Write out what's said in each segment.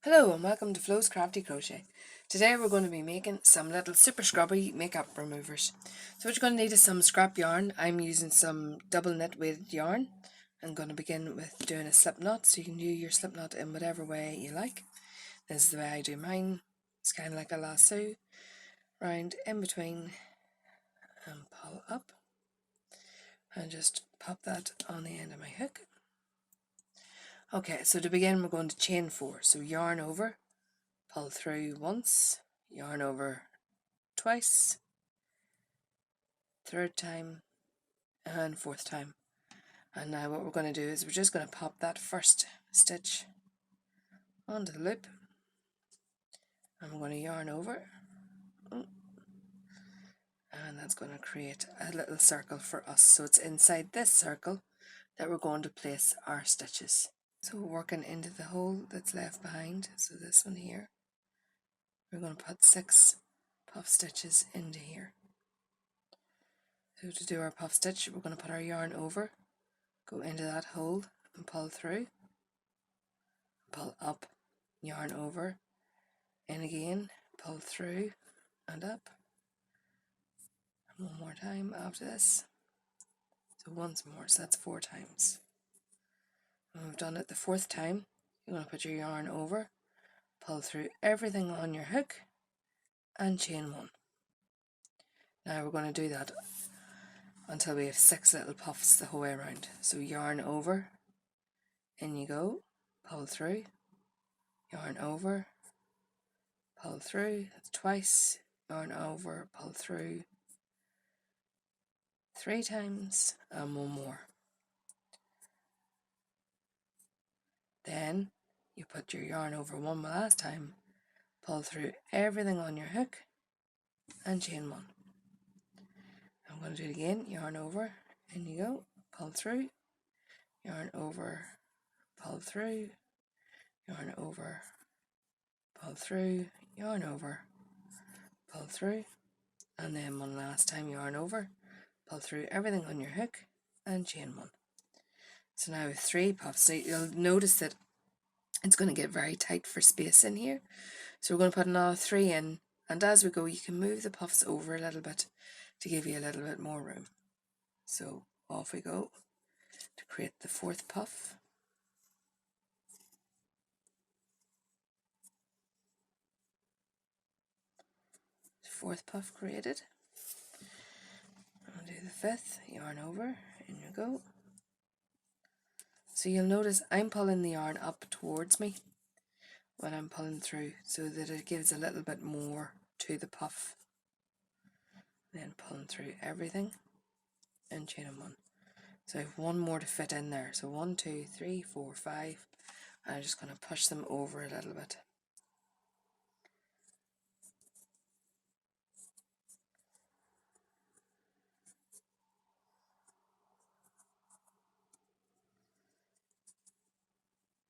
Hello and welcome to Flo's Crafty Crochet. Today we're going to be making some little super scrubby makeup removers. So what you're going to need is some scrap yarn. I'm using some double knit weighted yarn. I'm going to begin with doing a slip knot, so you can do your slip knot in whatever way you like. This is the way I do mine. It's kind of like a lasso, round in between and pull up. And just pop that on the end of my hook. Okay, so to begin we're going to chain 4. So yarn over, pull through once, yarn over twice, third time, and fourth time. And now what we're going to do is we're just going to pop that first stitch onto the loop, and we're going to yarn over, and that's going to create a little circle for us. So it's inside this circle that we're going to place our stitches. So we're working into the hole that's left behind, so this one here, we're going to put 6 puff stitches into here. So to do our puff stitch, we're going to put our yarn over, go into that hole and pull through, pull up, yarn over, in again, pull through and up, and one more time after this, so once more, so that's 4 times. When we've done it the 4th time, you're going to put your yarn over, pull through everything on your hook and chain 1. Now we're going to do that until we have 6 little puffs the whole way around. So yarn over, in you go, pull through, yarn over, pull through, that's twice, yarn over, pull through 3 times, and 1 more. Then you put your yarn over one last time, pull through everything on your hook and chain 1. I'm going to do it again, yarn over, in you go, pull through, yarn over, pull through, yarn over, pull through, yarn over, pull through, and then one last time yarn over, pull through everything on your hook and chain 1. So now with 3 puffs, so you'll notice that it's going to get very tight for space in here. So we're going to put another 3 in, and as we go you can move the puffs over a little bit to give you a little bit more room. So off we go to create the 4th puff. Fourth puff created. I'll do the 5th, yarn over, in you go. So you'll notice I'm pulling the yarn up towards me when I'm pulling through, so that it gives a little bit more to the puff. Then pulling through everything and chaining 1. So I have 1 more to fit in there. So 1, 2, 3, 4, 5. I'm just going to push them over a little bit.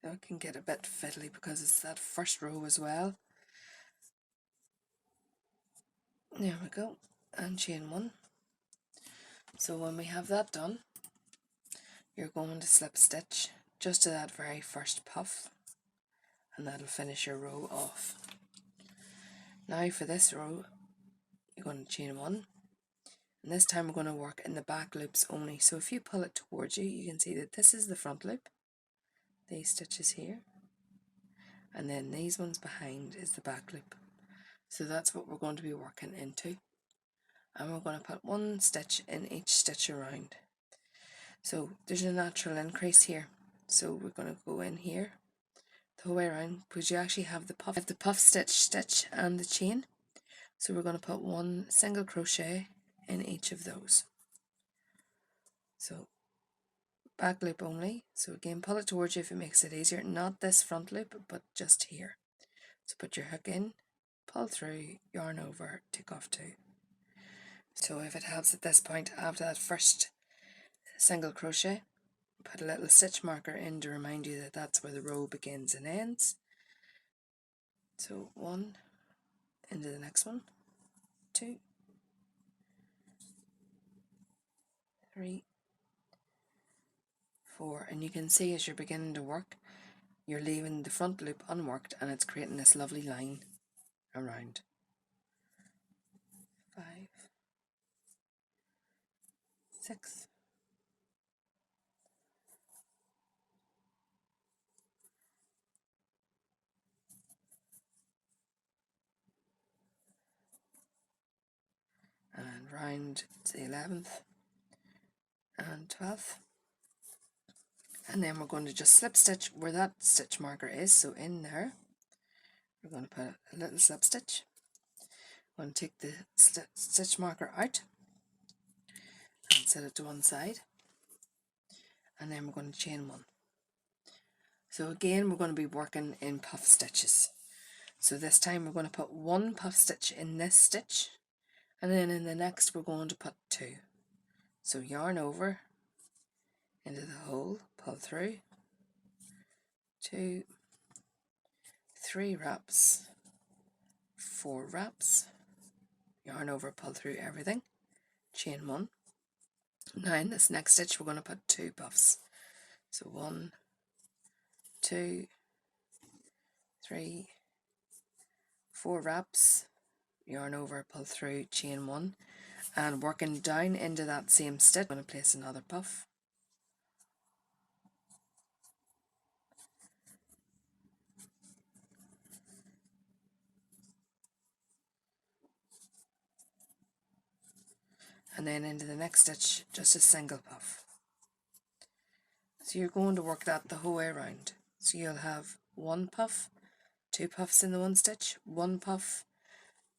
So it can get a bit fiddly because it's that first row as well. There we go, and chain 1. So when we have that done, you're going to slip stitch just to that very first puff, and that'll finish your row off. Now for this row, you're going to chain 1, and this time we're going to work in the back loops only. So if you pull it towards you, you can see that this is the front loop, these stitches here, and then these ones behind is the back loop. So that's what we're going to be working into, and we're going to put 1 stitch in each stitch around. So there's a natural increase here, so we're going to go in here the whole way around, because you actually have the puff stitch and the chain. So we're going to put 1 single crochet in each of those. So back loop only, so again pull it towards you if it makes it easier, not this front loop but just here. So put your hook in, pull through, yarn over, tick off 2. So if it helps at this point, after that first single crochet, put a little stitch marker in to remind you that that's where the row begins and ends. So 1 into the next one, 2, 3, 4, and you can see as you're beginning to work you're leaving the front loop unworked and it's creating this lovely line around. 5, 6, and round to the 11th and 12th, and then we're going to just slip stitch where that stitch marker is. So in there we're going to put a little slip stitch. I'm going to take the stitch marker out and set it to one side, and then we're going to chain 1. So again we're going to be working in puff stitches. So this time we're going to put 1 puff stitch in this stitch, and then in the next we're going to put 2. So yarn over into the hole, pull through, 2, 3 wraps, 4 wraps, yarn over, pull through everything, chain 1. Now in this next stitch we're going to put 2 puffs. So 1, 2, 3, 4 wraps, yarn over, pull through, chain 1, and working down into that same stitch I'm going to place another puff. And then into the next stitch just a single puff. So you're going to work that the whole way around. So you'll have 1 puff, 2 puffs in the one stitch, 1 puff,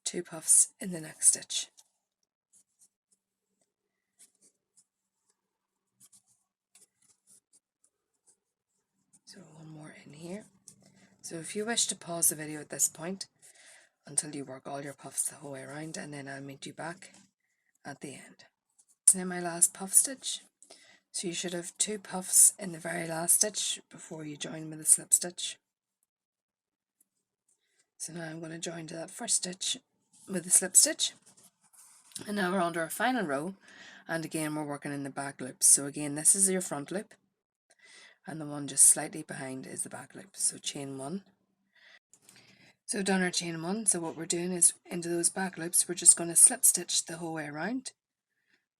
2 puffs in the next stitch. So 1 more in here. So if you wish to pause the video at this point until you work all your puffs the whole way around, and then I'll meet you back at the end. So now my last puff stitch. So you should have 2 puffs in the very last stitch before you join with a slip stitch. So now I'm going to join to that first stitch with a slip stitch, and now we're under our final row, and again we're working in the back loops. So again this is your front loop, and the one just slightly behind is the back loop. So chain 1. So done our chain 1. So what we're doing is into those back loops we're just going to slip stitch the whole way around.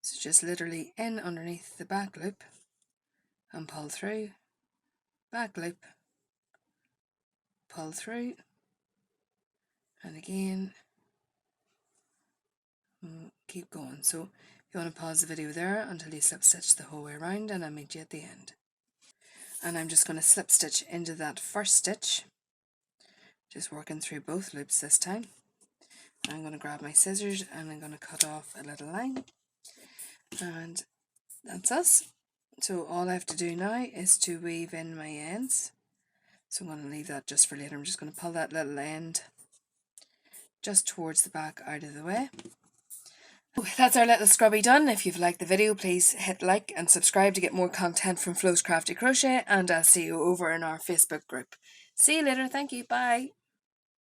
So just literally in underneath the back loop and pull through, back loop, pull through, and again keep going. So you want to pause the video there until you slip stitch the whole way around, and I'll meet you at the end. And I'm just going to slip stitch into that first stitch, just working through both loops this time. I'm going to grab my scissors and I'm going to cut off a little line, and that's us. So all I have to do now is to weave in my ends. So I'm going to leave that just for later. I'm just going to pull that little end just towards the back out of the way. That's our little scrubby done. If you've liked the video, please hit like and subscribe to get more content from Flo's Crafty Crochet, and I'll see you over in our Facebook group. See you later. Thank you. Bye.